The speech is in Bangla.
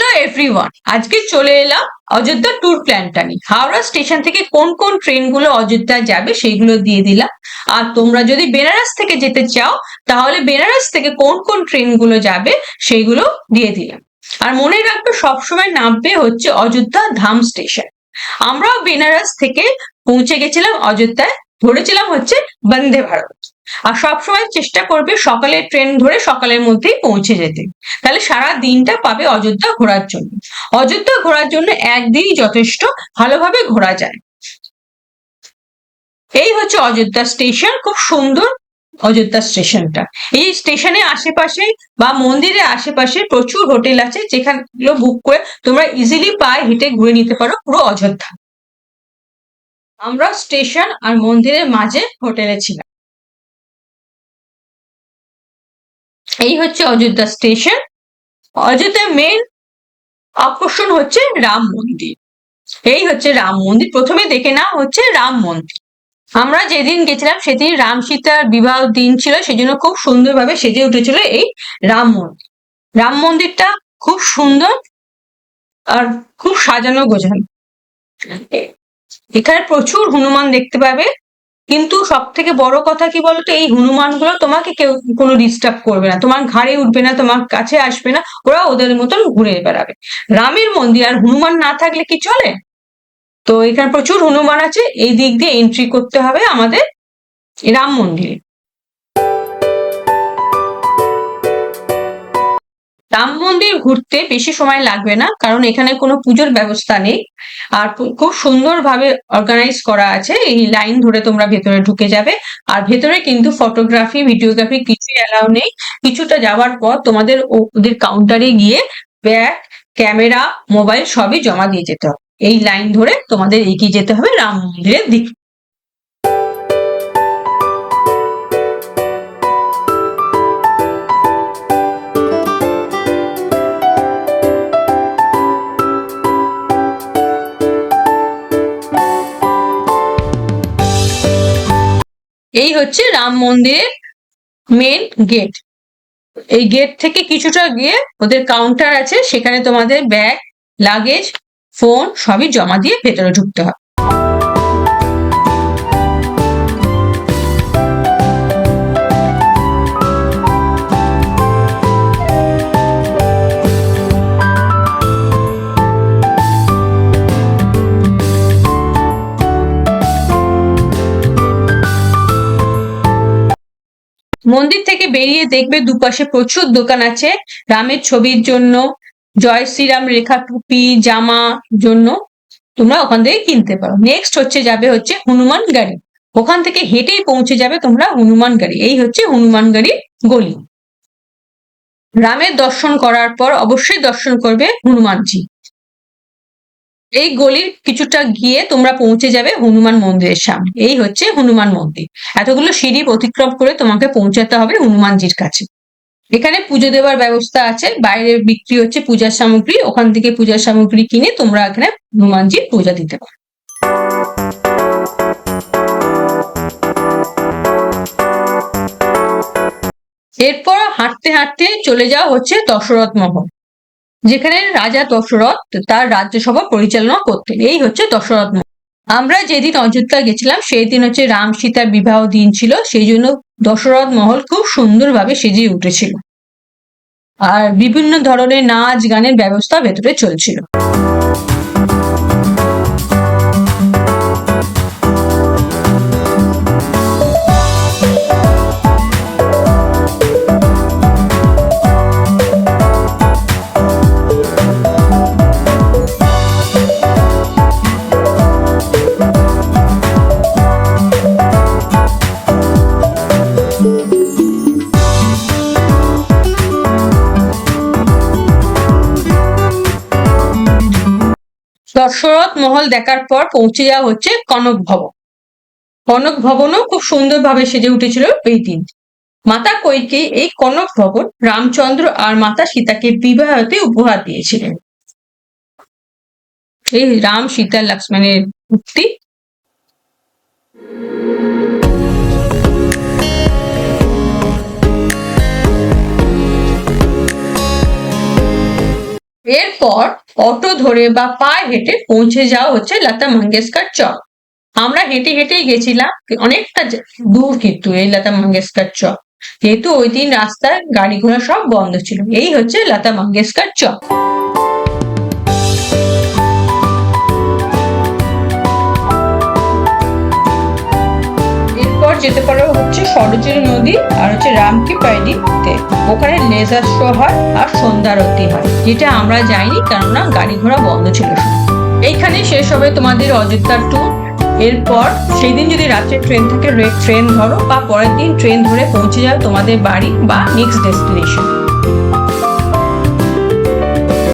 হ্যালো এভরিওয়ান, আজকে চলে এলাম অযোধ্যা ট্যুর প্ল্যানটা নিয়ে। হাওড়া স্টেশন থেকে কোন কোন ট্রেনগুলো অযোধ্যা যাবে সেইগুলো দিয়ে দিলাম। আর তোমরা যদি বেনারস থেকে যেতে চাও তাহলে বেনারস থেকে কোন কোন ট্রেনগুলো যাবে সেইগুলো দিয়ে দিলাম। আর মনে রাখবে সবসময় নামবে হচ্ছে অযোধ্যা ধাম স্টেশন। আমরাও বেনারস থেকে পৌঁছে গেছিলাম অযোধ্যায়, ধরেছিলাম হচ্ছে বন্দে ভারত। আর সবসময় চেষ্টা করবে সকালের ট্রেন ধরে সকালের মধ্যেই পৌঁছে যেতে, তাহলে সারা দিনটা পাবে অযোধ্যা ঘোরার জন্য। অযোধ্যা ঘোরার জন্য একদিনই যথেষ্ট, ভালোভাবে ঘোরা যায়। এই হচ্ছে অযোধ্যা স্টেশন, খুব সুন্দর অযোধ্যা স্টেশনটা। এই স্টেশনের আশেপাশে বা মন্দিরের আশেপাশে প্রচুর হোটেল আছে, যেখানগুলো বুক করে তোমরা ইজিলি পায়ে হেঁটে ঘুরে নিতে পারো পুরো অযোধ্যা। আমরা স্টেশন আর মন্দিরের মাঝে হোটেলে ছিলাম। এই হচ্ছে অযোধ্যা স্টেশন। অযোধ্যার মেন আকর্ষণ হচ্ছে রাম মন্দির। এই হচ্ছে রাম মন্দির, প্রথমে দেখে নাও হচ্ছে রাম মন্দির। আমরা যেদিন গেছিলাম সেদিন রাম সীতার বিবাহ দিন ছিল, সেজন্য খুব সুন্দরভাবে সেজে উঠেছিল এই রাম মন্দির। রাম মন্দিরটা খুব সুন্দর আর খুব সাজানো গোছানো। এখানে প্রচুর হনুমান দেখতে পাবে, কিন্তু সব থেকে বড় কথা কি বলতো, এই হনুমান গুলো তোমাকে কেউ কোনো ডিস্টার্ব করবে না, তোমার ঘাড়ে উঠবে না, তোমার কাছে আসবে না, ওরা ওদের মতন ঘুরে বেড়াবে। রামের মন্দির আর হনুমান না থাকলে কি চলে? তো এখানে প্রচুর হনুমান আছে, এই দিক দিয়ে এন্ট্রি করতে হবে আমাদের রাম মন্দিরে। রাম মন্দির ঘুরতে বেশি সময় লাগবে না, কারণ এখানে কোনো পুজোর ব্যবস্থা নেই। আর খুব সুন্দরভাবে অর্গানাইজ করা আছে, এই লাইন ধরে তোমরা ভেতরে ঢুকে যাবে। আর ভেতরে কিন্তু ফটোগ্রাফি ভিডিওগ্রাফি কিছুই অ্যালাউ নেই। কিছুটা যাওয়ার পর তোমাদের ওদের কাউন্টারে গিয়ে ব্যাগ, ক্যামেরা, মোবাইল সবই জমা দিয়ে যেতে হবে। এই লাইন ধরে তোমাদের এগিয়ে যেতে হবে রাম মন্দিরের দিকে। এই হচ্ছে রাম মন্দিরের মেন গেট। এই গেট থেকে কিছুটা গিয়ে ওদের কাউন্টার আছে, সেখানে তোমাদের ব্যাগ, লাগেজ, ফোন সবই জমা দিয়ে ভেতরে ঢুকতে হবে। মন্দির থেকে বেরিয়ে দেখবে দুপাশে প্রচুর দোকান আছে রামের ছবির জন্য, জয় শ্রীরাম রেখা টুপি, জামা জন্য তোমরা ওখান থেকে কিনতে পারো। নেক্সট হচ্ছে যাবে হচ্ছে হনুমান গাড়ি, ওখান থেকে হেঁটেই পৌঁছে যাবে তোমরা হনুমান গাড়ি। এই হচ্ছে হনুমান গাড়ি গলি। রামের দর্শন করার পর অবশ্যই দর্শন করবে হনুমানজি। এই গলির কিছুটা গিয়ে তোমরা পৌঁছে যাবে হনুমান মন্দিরের সামনে। এই হচ্ছে হনুমান মন্দির। এতগুলো সিঁড়ি অতিক্রম করে তোমাকে পৌঁছাতে হবে হনুমানজির কাছে। এখানে পুজো দেওয়ার ব্যবস্থা আছে, বাইরে বিক্রি হচ্ছে পূজার সামগ্রী, ওখান থেকে পূজার সামগ্রী কিনে তোমরা এখানে হনুমানজির পূজা দিতে পারো। এরপর হাঁটতে হাঁটতে চলে যাওয়া হচ্ছে দশরথ মহল, যেখানে রাজা দশরথ তার রাজ্যসভা পরিচালনা করতেন। এই হচ্ছে দশরথ মহল। আমরা যেদিন অযোধ্যা গেছিলাম সেই দিন হচ্ছে রাম সীতার বিবাহ দিন ছিল, সেই জন্য দশরথ মহল খুব সুন্দরভাবে সেজে উঠেছিল। আর বিভিন্ন ধরনের নাচ গানের ব্যবস্থা ভেতরে চলছিল। দশরথ মহল দেখার পর পৌঁছে যাওয়া হচ্ছে কনক ভবন। কনক ভবনও খুব সুন্দরভাবে সেজে উঠেছিল এই দিন। মাতা কৈকেয়ী এই কনক ভবন রামচন্দ্র আর মাতা সীতাকে বিবাহতে উপহার দিয়েছিলেন। এই রাম সীতা লক্ষ্মণের মূর্তি। এরপর অটো ধরে বা পায়ে হেঁটে পৌঁছে যাওয়া হচ্ছে লতা মঙ্গেশকর চক। আমরা হেঁটে হেঁটেই গেছিলাম, অনেকটা দূর কিন্তু এই লতা মঙ্গেশকর চক, যেহেতু ওই দিন রাস্তায় গাড়ি ঘোড়া সব বন্ধ ছিল। এই হচ্ছে লতা মঙ্গেশকর চক। এরপর যেতে পারো হচ্ছে সরোজিনী নদী আর হচ্ছে রামকি পাইডিতে, ওখানে লেজার শো হয় আর সন্ধ্যারতি হয়, যেটা আমরা যাইনি কেননা গাড়ি ঘোড়া বন্ধ ছিল। এইখানে শেষ হবে তোমাদের অযোধ্যার ট্যুর। এরপর সেই দিন যদি রাত্রে ট্রেন থাকে ট্রেন ধরো, বা পরের দিন ট্রেন ধরে পৌঁছে যাও তোমাদের বাড়ি বা নেক্সট ডেস্টিনেশন।